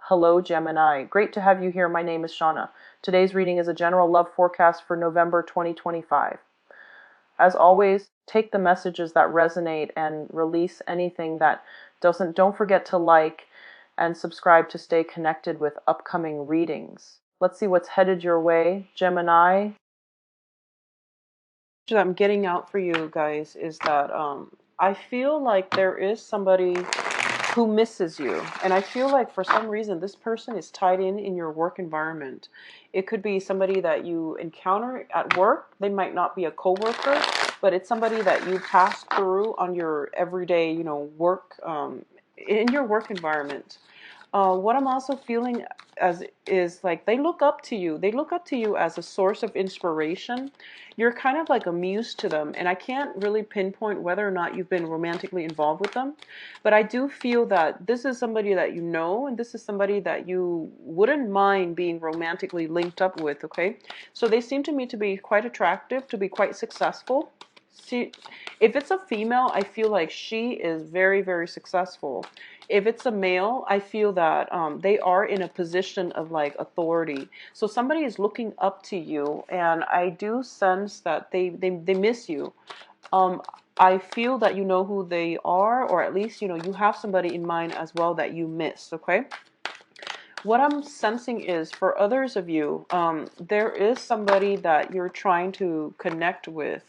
Hello, Gemini. Great to have you here. My name is Shauna. Today's reading is a general love forecast for November 2025. As always, take the messages that resonate and release anything that doesn't. Don't forget to like and subscribe to stay connected with upcoming readings. Let's see what's headed your way, Gemini. What I'm getting out for you guys is that I feel like there is somebody who misses you, and I feel like for some reason this person is tied in your work environment. It could be somebody that you encounter at work. They might not be a coworker, but it's somebody that you pass through on your everyday, work, in your work environment. What I'm also feeling as is like they look up to you. They look up to you as a source of inspiration. You're kind of like a muse to them, and I can't really pinpoint whether or not you've been romantically involved with them, but I do feel that this is somebody that you know, and this is somebody that you wouldn't mind being romantically linked up with, okay? So they seem to me to be quite attractive, to be quite successful. See, if it's a female, I feel like she is very, very successful. If it's a male, I feel that they are in a position of like authority. So somebody is looking up to you, and I do sense that they miss you. Um, I feel that you know who they are, or at least, you have somebody in mind as well that you miss, okay? What I'm sensing is for others of you, there is somebody that you're trying to connect with.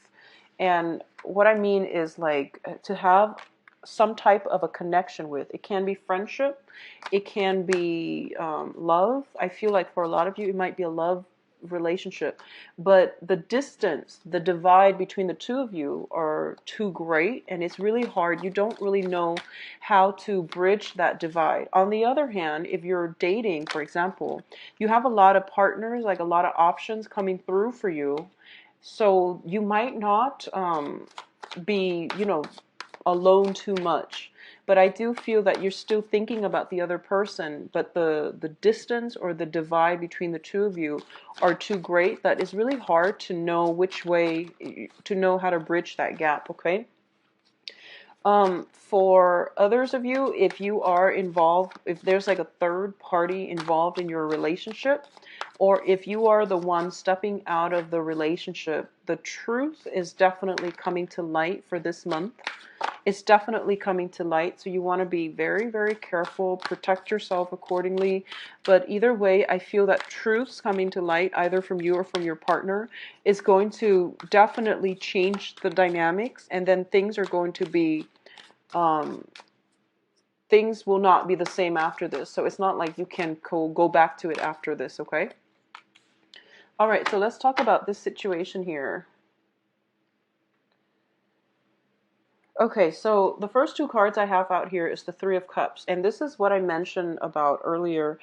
And what I mean is like to have some type of a connection with. It can be friendship. It can be love. I feel like for a lot of you, it might be a love relationship, but the distance, the divide between the two of you are too great, and it's really hard. You don't really know how to bridge that divide. On the other hand, if you're dating, for example, you have a lot of partners, like a lot of options coming through for you. So you might not be, alone too much. But I do feel that you're still thinking about the other person, but the distance or the divide between the two of you are too great that it's really hard to know which way, to know how to bridge that gap, okay? For others of you, if you are involved, if there's like a third party involved in your relationship, or if you are the one stepping out of the relationship, the truth is definitely coming to light for this month. It's definitely coming to light, so you want to be very, very careful, protect yourself accordingly. But either way, I feel that truths coming to light, either from you or from your partner, is going to definitely change the dynamics, and then things are going to be, things will not be the same after this. So it's not like you can go back to it after this, okay? All right, so let's talk about this situation here. Okay, so the first two cards I have out here is the Three of Cups, and this is what I mentioned about earlier,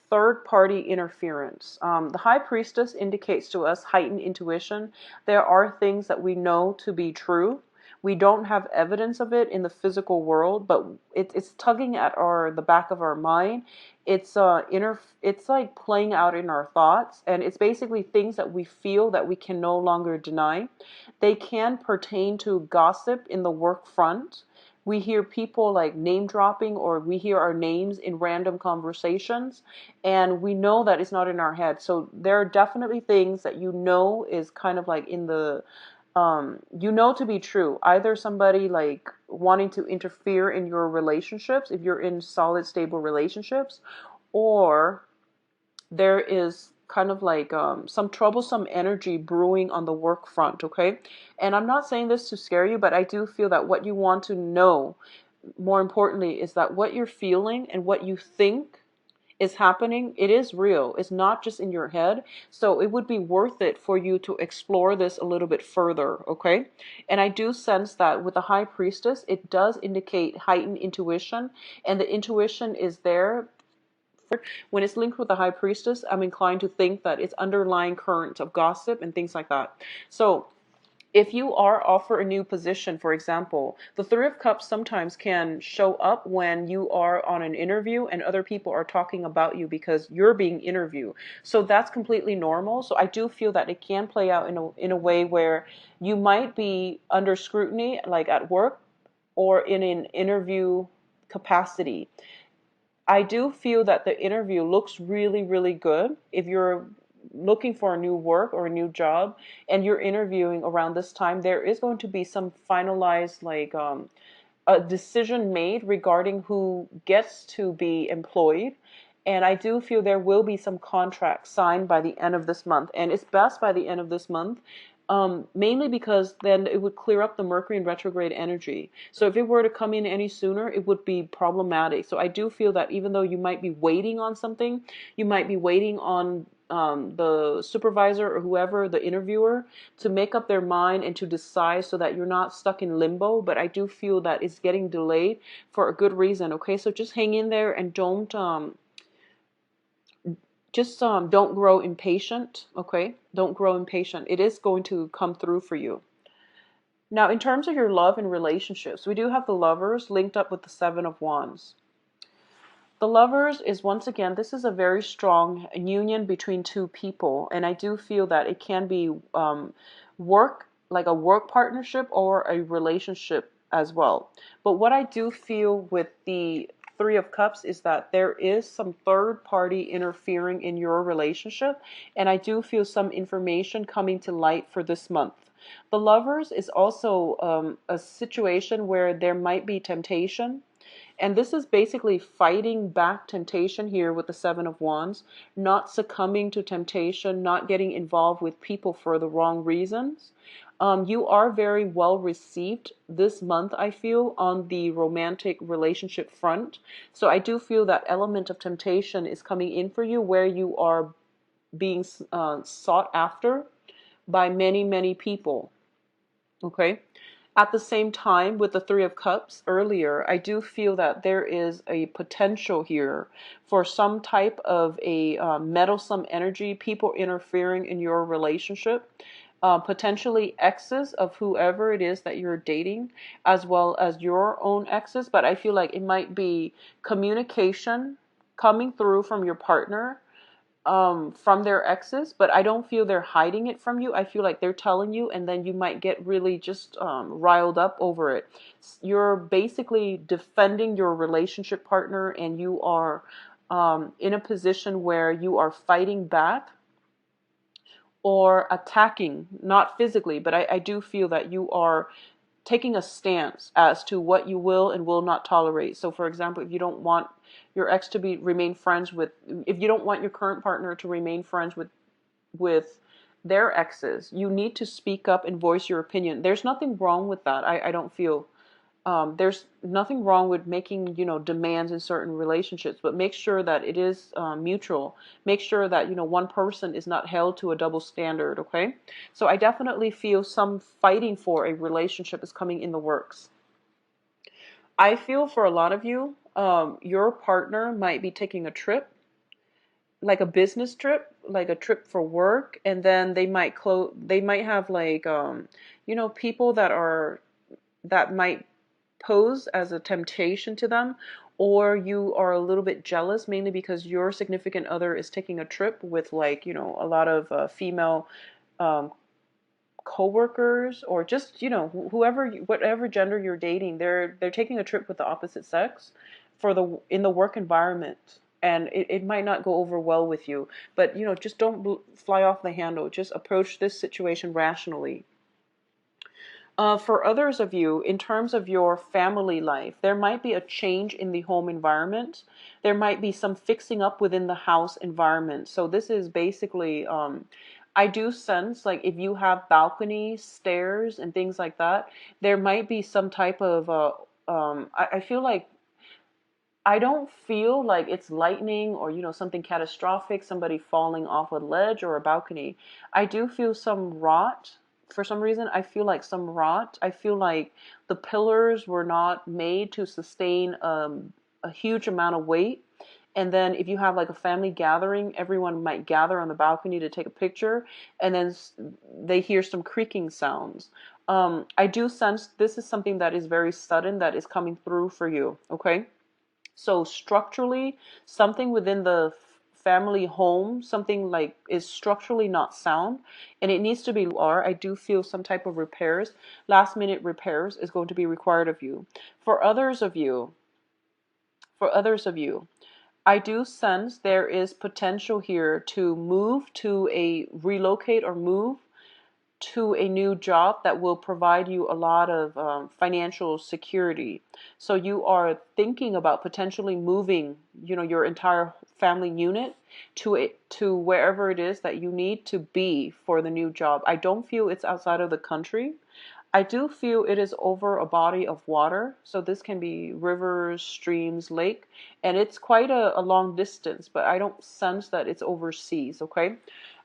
third-party interference. The High Priestess indicates to us heightened intuition. There are things that we know to be true. We don't have evidence of it in the physical world, but it's tugging at the back of our mind. It's like playing out in our thoughts, and it's basically things that we feel that we can no longer deny. They can pertain to gossip in the work front. We hear people like name dropping, or we hear our names in random conversations, and we know that it's not in our head. So there are definitely things that is kind of like in the to be true. Either somebody like wanting to interfere in your relationships, if you're in solid, stable relationships, or there is kind of like some troublesome energy brewing on the work front, okay? And I'm not saying this to scare you, but I do feel that what you want to know, more importantly, is that what you're feeling and what you think is happening, it is real. It's not just in your head. So it would be worth it for you to explore this a little bit further, okay? And I do sense that with the High Priestess, it does indicate heightened intuition, and the intuition is there. When it's linked with the High Priestess, I'm inclined to think that it's underlying current of gossip and things like that. So if you are offered a new position, for example, the Three of Cups sometimes can show up when you are on an interview and other people are talking about you because you're being interviewed. So that's completely normal. So I do feel that it can play out in a way where you might be under scrutiny, like at work or in an interview capacity. I do feel that the interview looks really, really good. If you're looking for a new work or a new job and you're interviewing around this time, there is going to be some finalized, like, a decision made regarding who gets to be employed. And I do feel there will be some contracts signed by the end of this month. And it's best by the end of this month, mainly because then it would clear up the Mercury in retrograde energy. So if it were to come in any sooner, it would be problematic. So I do feel that even though you might be waiting on something, you might be waiting on the supervisor or whoever, the interviewer, to make up their mind and to decide so that you're not stuck in limbo. But I do feel that it's getting delayed for a good reason. Okay, so just hang in there and don't grow impatient. Okay, don't grow impatient. It is going to come through for you. Now, in terms of your love and relationships, we do have the Lovers linked up with the Seven of Wands. The Lovers is, once again, this is a very strong union between two people, and I do feel that it can be like a work partnership or a relationship as well. But what I do feel with the Three of Cups is that there is some third party interfering in your relationship, and I do feel some information coming to light for this month. The Lovers is also a situation where there might be temptation. And this is basically fighting back temptation here with the Seven of Wands, not succumbing to temptation, not getting involved with people for the wrong reasons. You are very well received this month, I feel, on the romantic relationship front. So I do feel that element of temptation is coming in for you where you are being sought after by many, many people. Okay. At the same time, with the Three of Cups earlier, I do feel that there is a potential here for some type of a meddlesome energy, people interfering in your relationship, potentially exes of whoever it is that you're dating, as well as your own exes. But I feel like it might be communication coming through from your partner, from their exes, but I don't feel they're hiding it from you. I feel like they're telling you, and then you might get really just riled up over it. You're basically defending your relationship partner, and you are in a position where you are fighting back or attacking, not physically, but I do feel that you are taking a stance as to what you will and will not tolerate. So for example, if you don't want your ex to remain friends with, if you don't want your current partner to remain friends with their exes, you need to speak up and voice your opinion. There's nothing wrong with that. I don't feel there's nothing wrong with making, demands in certain relationships, but make sure that it is mutual. Make sure that, one person is not held to a double standard, okay? So I definitely feel some fighting for a relationship is coming in the works. I feel for a lot of you, your partner might be taking a trip, like a business trip, like a trip for work, and then they might have like, people that might pose as a temptation to them, or you are a little bit jealous mainly because your significant other is taking a trip with, like, a lot of female um, co-workers, or just, whoever, whatever gender you're dating, they're taking a trip with the opposite sex in the work environment. And it might not go over well with you, but just don't fly off the handle. Just approach this situation rationally. For others of you, in terms of your family life, there might be a change in the home environment. There might be some fixing up within the house environment. So this is basically, I do sense, like, if you have balconies, stairs, and things like that, there might be some type of, I feel like, I don't feel like it's lightning or, something catastrophic, somebody falling off a ledge or a balcony. I do feel some rot. For some reason, I feel like some rot. I feel like the pillars were not made to sustain a huge amount of weight. And then if you have like a family gathering, everyone might gather on the balcony to take a picture, and then they hear some creaking sounds. I do sense this is something that is very sudden that is coming through for you, okay? So structurally, something within the family home, something like is structurally not sound, and it needs to be. I do feel some type of repairs, last minute repairs is going to be required of you. For others of you, I do sense there is potential here to relocate or move to a new job that will provide you a lot of financial security. So you are thinking about potentially moving, your entire family unit to wherever it is that you need to be for the new job. I don't feel it's outside of the country. I do feel it is over a body of water. So this can be rivers, streams, lake, and it's quite a long distance, but I don't sense that it's overseas, okay?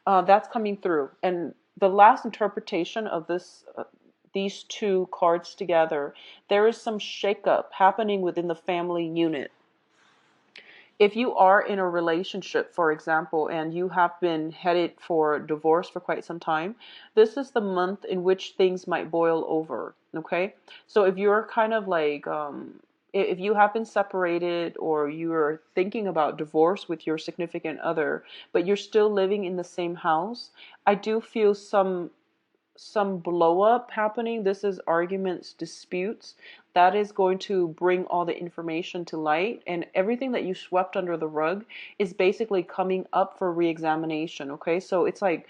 That's coming through. And the last interpretation of these two cards together, there is some shakeup happening within the family unit. If you are in a relationship, for example, and you have been headed for divorce for quite some time, this is the month in which things might boil over. Okay. So if you're kind of like, if you have been separated or you're thinking about divorce with your significant other, but you're still living in the same house, I do feel some blow up happening. This is arguments, disputes. That is going to bring all the information to light, and everything that you swept under the rug is basically coming up for re-examination. Okay, so it's like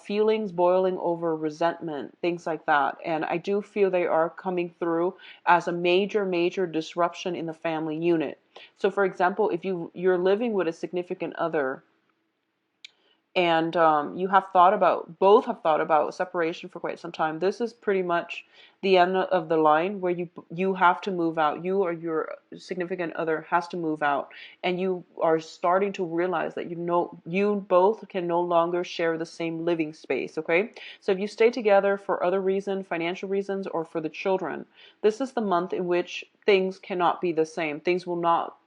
feelings boiling over, resentment, things like that. And I do feel they are coming through as a major disruption in the family unit. So for example, if you're living with a significant other, and you have both have thought about separation for quite some time, this is pretty much the end of the line where you have to move out. You or your significant other has to move out, and you are starting to realize that you both can no longer share the same living space. Okay, so if you stay together for other reasons, financial reasons, or for the children, this is the month in which things cannot be the same. Things will not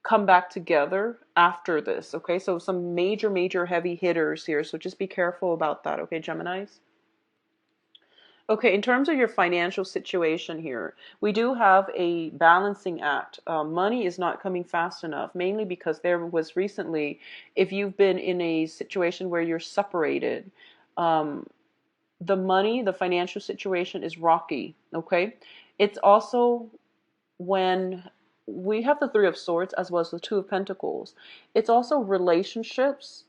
come back together after this. Okay, so some major heavy hitters here, so just be careful about that. Okay, Geminis. Okay, in terms of your financial situation here, we do have a balancing act. Money is not coming fast enough, mainly because there was recently, if you've been in a situation where you're separated, um, the financial situation is rocky. Okay, it's also when we have the Three of Swords as well as the Two of Pentacles, it's also relationships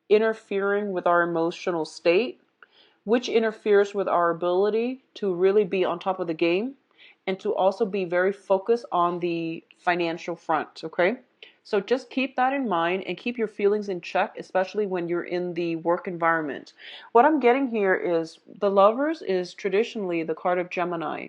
interfering with our emotional state, which interferes with our ability to really be on top of the game and to also be very focused on the financial front, okay? So just keep that in mind and keep your feelings in check, especially when you're in the work environment. What I'm getting here is the Lovers is traditionally the card of Gemini.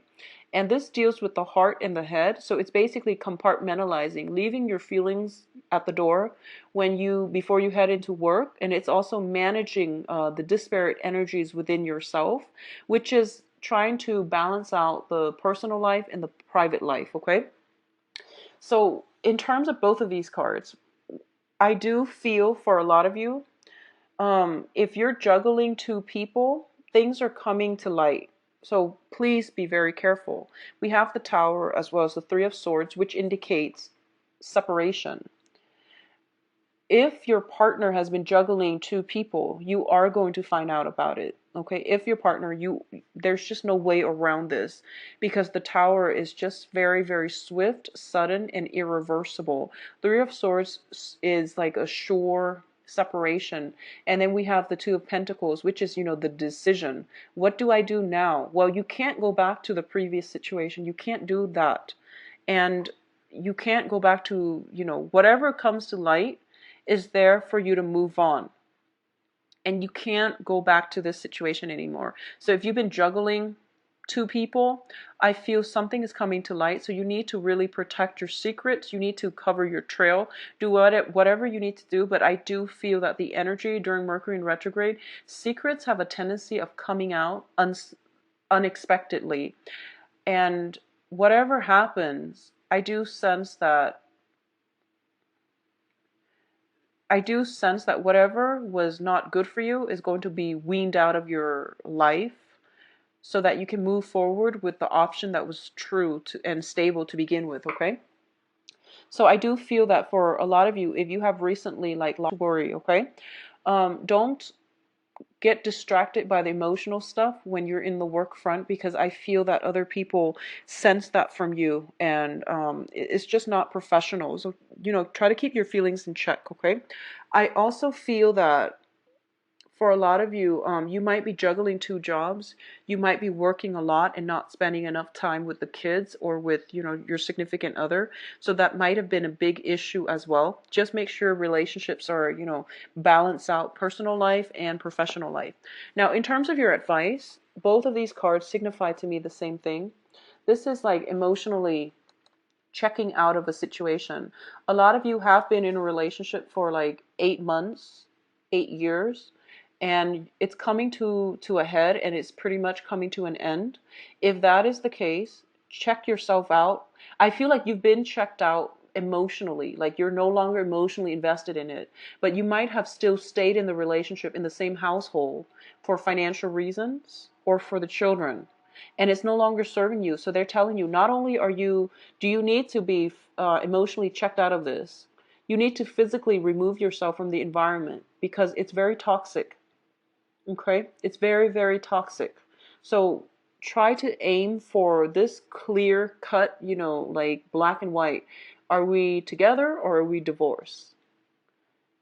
And this deals with the heart and the head. So it's basically compartmentalizing, leaving your feelings at the door before you head into work. And it's also managing the disparate energies within yourself, which is trying to balance out the personal life and the private life. Okay. So in terms of both of these cards, I do feel for a lot of you, if you're juggling two people, things are coming to light. So please be very careful. We have the Tower as well as the Three of Swords, which indicates separation. If your partner has been juggling two people, you are going to find out about it. Okay, if your partner, there's just no way around this, because the Tower is just very swift, sudden, and irreversible. Three of Swords is like a sure separation, and then we have the Two of Pentacles, which is, the decision. What do I do now? Well, you can't go back to the previous situation. You can't do that, and you can't go back to, whatever comes to light is there for you to move on. And you can't go back to this situation anymore. So if you've been juggling two people, I feel something is coming to light. So you need to really protect your secrets. You need to cover your trail. Do whatever you need to do. But I do feel that the energy during Mercury in retrograde, secrets have a tendency of coming out unexpectedly. And whatever happens, I do sense that whatever was not good for you is going to be weaned out of your life so that you can move forward with the option that was true and stable to begin with, okay? So I do feel that for a lot of you, if you have recently lost worry, okay? Don't get distracted by the emotional stuff when you're in the work front, because I feel that other people sense that from you, and it's just not professional. So, try to keep your feelings in check, okay? I also feel that for a lot of you, you might be juggling two jobs. You might be working a lot and not spending enough time with the kids or with, your significant other. So that might have been a big issue as well. Just make sure relationships are, balance out personal life and professional life. Now, in terms of your advice, both of these cards signify to me the same thing. This is like emotionally checking out of a situation. A lot of you have been in a relationship for like 8 months, 8 years, and it's coming to a head, and it's pretty much coming to an end. If that is the case, check yourself out. I feel like you've been checked out emotionally, like you're no longer emotionally invested in it, but you might have still stayed in the relationship in the same household for financial reasons or for the children, and it's no longer serving you. So they're telling you, not only do you need to be emotionally checked out of this, you need to physically remove yourself from the environment because it's very toxic. Okay? It's very, very toxic. So try to aim for this clear cut, like black and white. Are we together or are we divorced?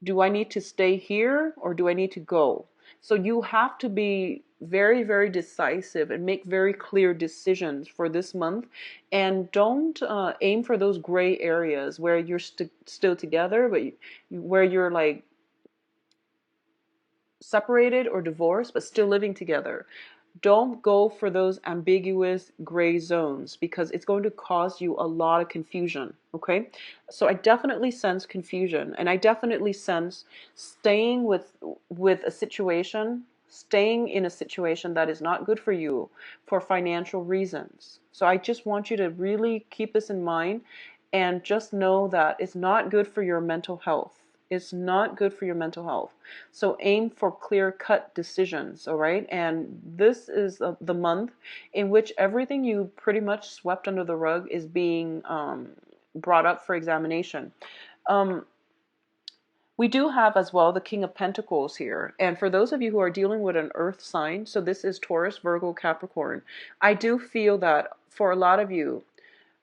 Do I need to stay here or do I need to go? So you have to be very, very decisive and make very clear decisions for this month. And don't aim for those gray areas where you're still together, but where you're like separated or divorced, but still living together. Don't go for those ambiguous gray zones because it's going to cause you a lot of confusion. Okay? So I definitely sense confusion, and I definitely sense staying with a situation, staying in a situation that is not good for you for financial reasons. So I just want you to really keep this in mind and just know that it's not good for your mental health. It's not good for your mental health. So aim for clear-cut decisions, all right? And this is the month in which everything you pretty much swept under the rug is being brought up for examination. Um, we do have as well the King of Pentacles here. And for those of you who are dealing with an earth sign, so this is Taurus, Virgo, Capricorn, I do feel that for a lot of you,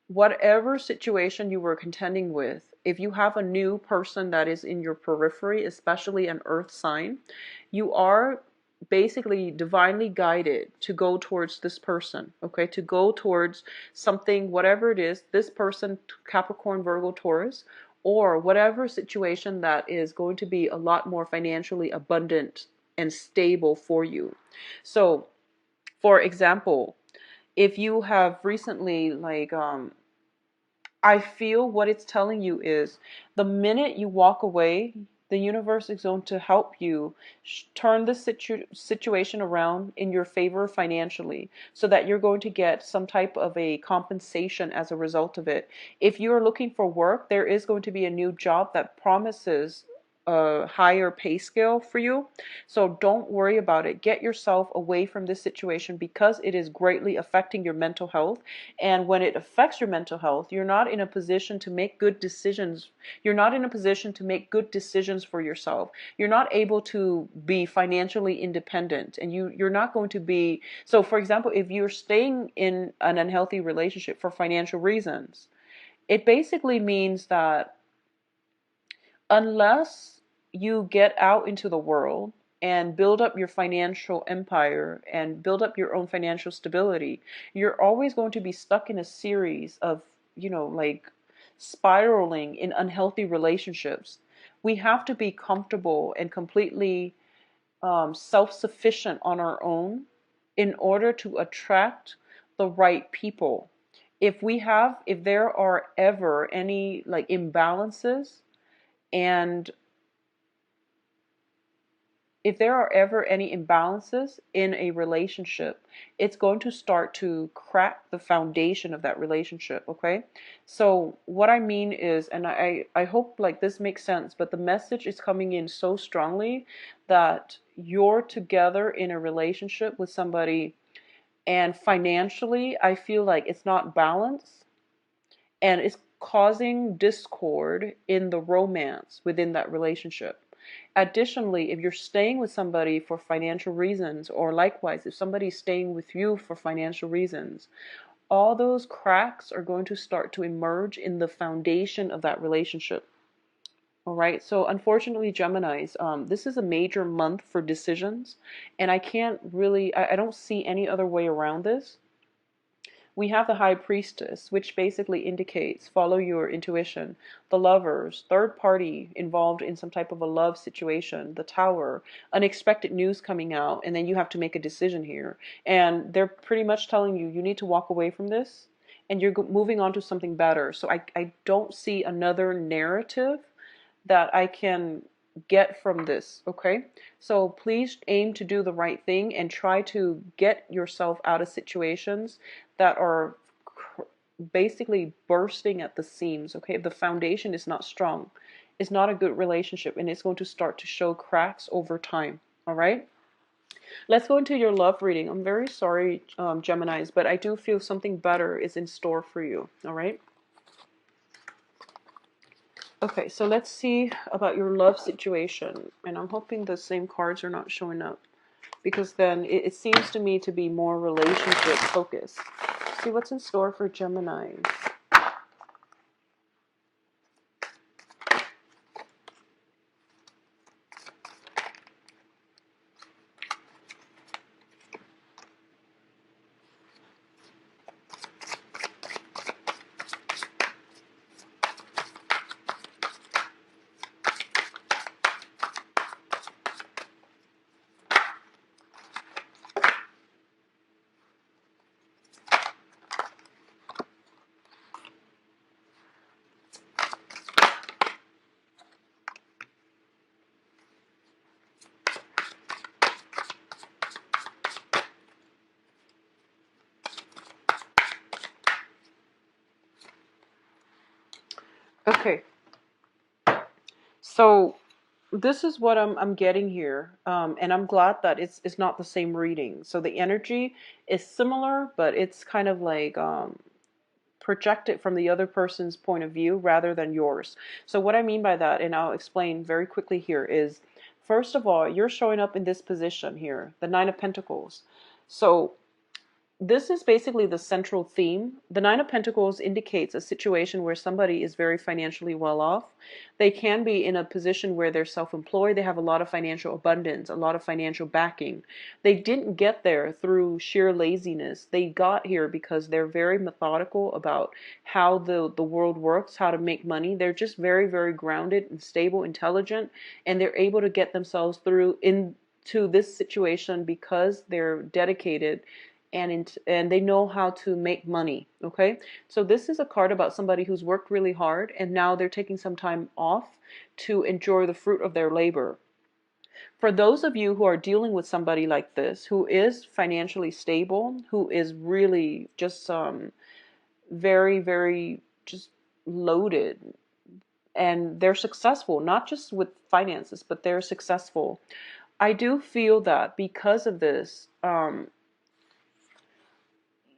whatever situation you were contending with, if you have a new person that is in your periphery, especially an earth sign, you are basically divinely guided to go towards this person, okay? To go towards something, whatever it is, this person, Capricorn, Virgo, Taurus, or whatever situation that is going to be a lot more financially abundant and stable for you. So, for example, if you have recently I feel what it's telling you is the minute you walk away, the universe is going to help you turn the situation around in your favor financially so that you're going to get some type of a compensation as a result of it. If you're looking for work, there is going to be a new job that promises a higher pay scale for you. So don't worry about it. Get yourself away from this situation because it is greatly affecting your mental health. And when it affects your mental health, you're not in a position to make good decisions. You're not in a position to make good decisions for yourself. You're not able to be financially independent, and you're not going to be. So for example, if you're staying in an unhealthy relationship for financial reasons, it basically means that unless you get out into the world and build up your financial empire and build up your own financial stability, you're always going to be stuck in a series of, like spiraling in unhealthy relationships. We have to be comfortable and completely self-sufficient on our own in order to attract the right people. If there are ever any like imbalances, and if there are ever any imbalances in a relationship, it's going to start to crack the foundation of that relationship, okay? So what I mean is, and I hope like this makes sense, but the message is coming in so strongly that you're together in a relationship with somebody, and financially, I feel like it's not balanced, and it's causing discord in the romance within that relationship. Additionally, if you're staying with somebody for financial reasons, or likewise, if somebody's staying with you for financial reasons, all those cracks are going to start to emerge in the foundation of that relationship. All right. So unfortunately, Geminis, this is a major month for decisions, and I can't really, I don't see any other way around this. We have the High Priestess, which basically indicates follow your intuition. The Lovers, third party involved in some type of a love situation. The Tower, unexpected news coming out, and then you have to make a decision here. And they're pretty much telling you, you need to walk away from this, and you're moving on to something better. So I don't see another narrative that I can get from this, okay? So please aim to do the right thing and try to get yourself out of situations that are basically bursting at the seams, okay? If the foundation is not strong, it's not a good relationship, and it's going to start to show cracks over time, all right? Let's go into your love reading. I'm very sorry, Geminis, but I do feel something better is in store for you, all right? Okay, so let's see about your love situation. And I'm hoping the same cards are not showing up, because then it seems to me to be more relationship focused. See what's in store for Gemini. Okay, so this is what I'm getting here, and I'm glad that it's not the same reading. So the energy is similar, but it's kind of like projected from the other person's point of view rather than yours. So what I mean by that, and I'll explain very quickly here, is first of all, you're showing up in this position here, the Nine of Pentacles. So this is basically the central theme. The Nine of Pentacles indicates a situation where somebody is very financially well off. They can be in a position where they're self-employed. They have a lot of financial abundance, a lot of financial backing. They didn't get there through sheer laziness. They got here because they're very methodical about how the world works, how to make money. They're just very, very grounded and stable, intelligent, and they're able to get themselves through into this situation because they're dedicated and they know how to make money, okay? So this is a card about somebody who's worked really hard and now they're taking some time off to enjoy the fruit of their labor. For those of you who are dealing with somebody like this, who is financially stable, who is really just very, very just loaded, and they're successful, not just with finances, but they're successful. I do feel that because of this,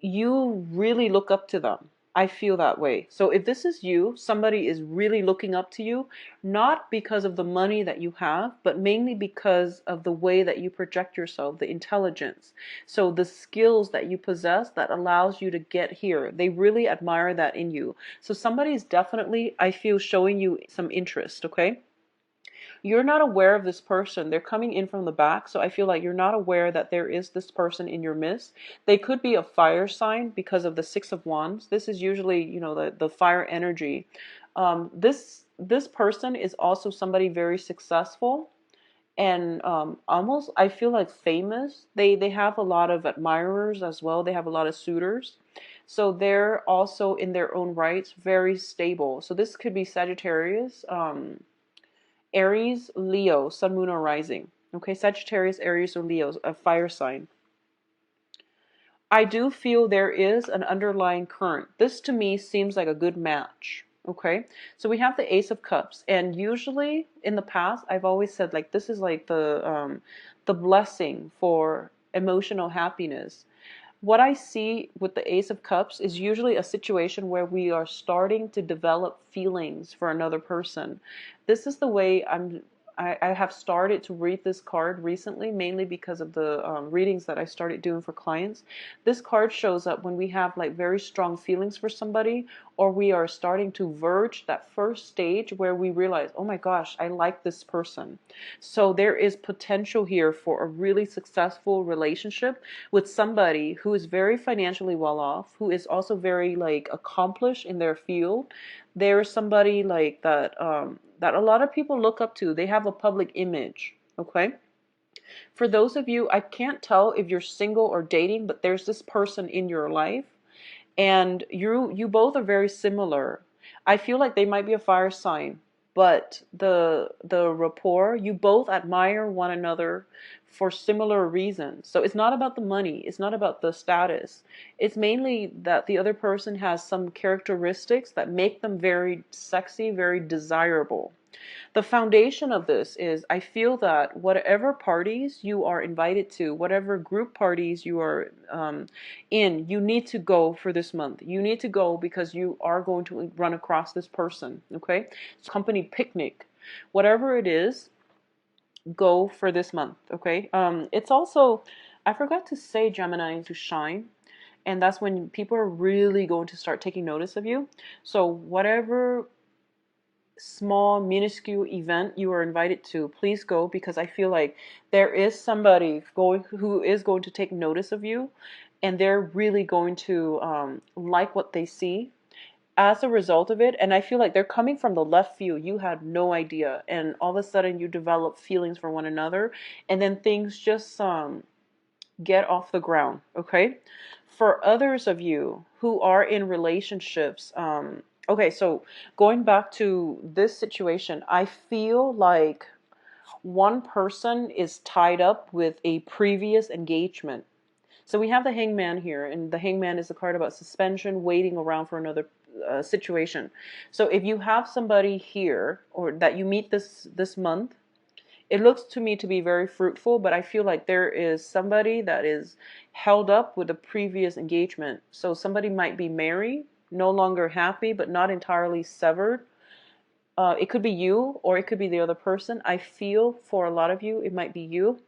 you really look up to them. I feel that way. So if this is you, somebody is really looking up to you, not because of the money that you have, but mainly because of the way that you project yourself, the intelligence. So the skills that you possess that allows you to get here. They really admire that in you. So somebody is definitely, I feel, showing you some interest, okay? You're not aware of this person. They're coming in from the back. So I feel like you're not aware that there is this person in your midst. They could be a fire sign because of the Six of Wands. This is usually, you know, the fire energy. This person is also somebody very successful and almost, I feel like, famous. They have a lot of admirers as well. They have a lot of suitors. So they're also in their own rights very stable. So this could be Sagittarius, Aries, Leo, Sun, Moon, or Rising. Okay, Sagittarius, Aries, or Leo, a fire sign. I do feel there is an underlying current. This to me seems like a good match. Okay, so we have the Ace of Cups, and usually in the past, I've always said like this is like the blessing for emotional happiness. What I see with the Ace of Cups is usually a situation where we are starting to develop feelings for another person. This is the way I have started to read this card recently, mainly because of the readings that I started doing for clients. This card shows up when we have like very strong feelings for somebody, or we are starting to verge that first stage where we realize, oh my gosh, I like this person. So there is potential here for a really successful relationship with somebody who is very financially well off, who is also very like accomplished in their field. There's somebody like that that a lot of people look up to. They have a public image. Okay. For those of you, I can't tell if you're single or dating, but there's this person in your life, and you both are very similar. I feel like they might be a fire sign, but the rapport, you both admire one another for similar reasons. So it's not about the money, it's not about the status. It's mainly that the other person has some characteristics that make them very sexy, very desirable. The foundation of this is, I feel that whatever parties you are invited to, whatever group parties you are in, you need to go for this month. You need to go because you are going to run across this person, okay? Company picnic, whatever it is, go for this month, okay? It's also, I forgot to say, Gemini, to shine. And that's when people are really going to start taking notice of you. So whatever small minuscule event you are invited to, please go, because I feel like there is somebody going who is going to take notice of you, and they're really going to like what they see as a result of it. And I feel like they're coming from the left field. You had no idea, and all of a sudden you develop feelings for one another, and then things just get off the ground. Okay. For others of you who are in relationships, okay, so going back to this situation, I feel like one person is tied up with a previous engagement. So we have the hangman here, and the hangman is a card about suspension, waiting around for another situation. So if you have somebody here, or that you meet this month, it looks to me to be very fruitful, but I feel like there is somebody that is held up with a previous engagement. So somebody might be married, no longer happy, but not entirely severed. It could be you, or it could be the other person. I feel for a lot of you, it might be you.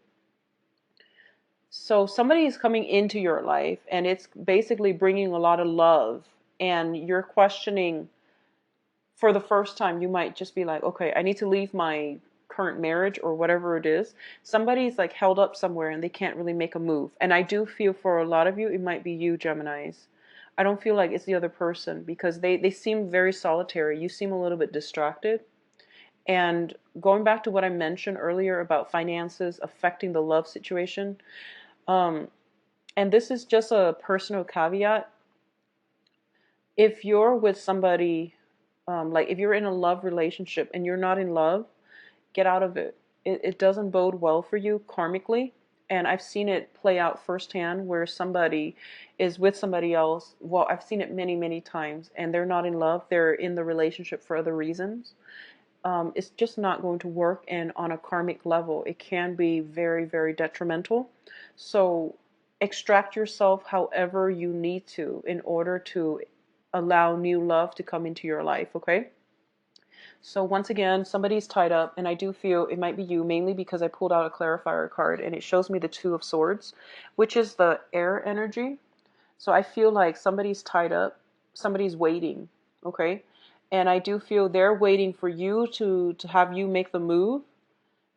So somebody is coming into your life, and it's basically bringing a lot of love, and you're questioning. For the first time, you might just be like, okay, I need to leave my current marriage or whatever it is. Somebody's like held up somewhere and they can't really make a move. And I do feel for a lot of you, it might be you, Geminis. I don't feel like it's the other person, because they seem very solitary. You seem a little bit distracted. And going back to what I mentioned earlier about finances affecting the love situation, and this is just a personal caveat. If you're with somebody, like if you're in a love relationship and you're not in love, get out of it. It doesn't bode well for you karmically. And I've seen it play out firsthand where somebody is with somebody else. Well, I've seen it many, many times, and they're not in love. They're in the relationship for other reasons. It's just not going to work. And on a karmic level, it can be very, very detrimental. So extract yourself however you need to in order to allow new love to come into your life, okay? So once again, somebody's tied up, and I do feel it might be you, mainly because I pulled out a clarifier card, and it shows me the Two of Swords, which is the air energy. So I feel like somebody's tied up, somebody's waiting, okay? And I do feel they're waiting for you to have you make the move,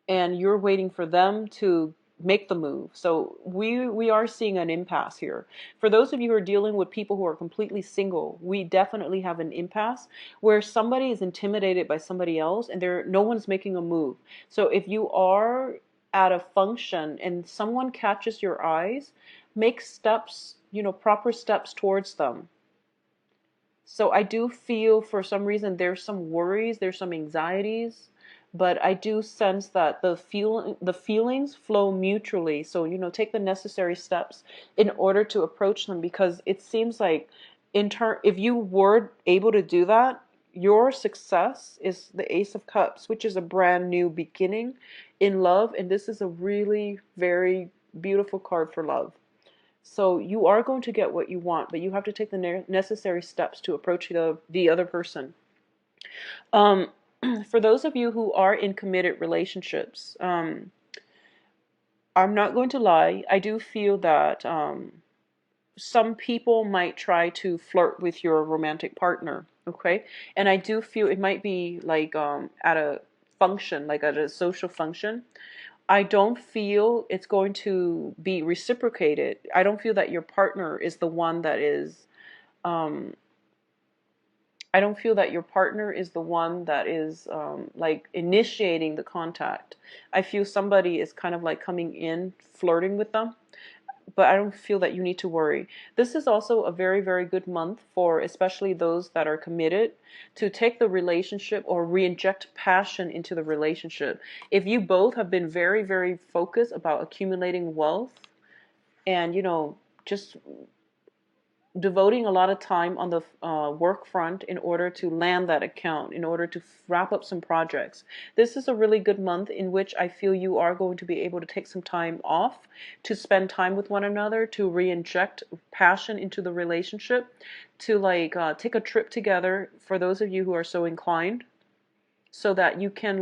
and you're waiting for them to make the move. So we are seeing an impasse here. For those of you who are dealing with people who are completely single, we definitely have an impasse where somebody is intimidated by somebody else, and no one's making a move. So if you are at a function and someone catches your eyes, make steps, proper steps towards them. So I do feel for some reason there's some worries, there's some anxieties, but I do sense that the feelings flow mutually. So, take the necessary steps in order to approach them, because it seems like if you were able to do that, your success is the Ace of Cups, which is a brand new beginning in love, and this is a really very beautiful card for love. So you are going to get what you want, but you have to take the necessary steps to approach the other person. For those of you who are in committed relationships, I'm not going to lie. I do feel that some people might try to flirt with your romantic partner. Okay, and I do feel it might be like at a function, like at a social function. I don't feel it's going to be reciprocated. I don't feel that your partner is the one that is. Um, I don't feel that your partner is the one that is like initiating the contact. I feel somebody is kind of like coming in, flirting with them, but I don't feel that you need to worry. This is also a very, very good month for especially those that are committed to take the relationship or re-inject passion into the relationship. If you both have been very, very focused about accumulating wealth and, just devoting a lot of time on the work front in order to land that account, in order to wrap up some projects. This is a really good month in which I feel you are going to be able to take some time off to spend time with one another, to re-inject passion into the relationship, to like take a trip together for those of you who are so inclined, so that you can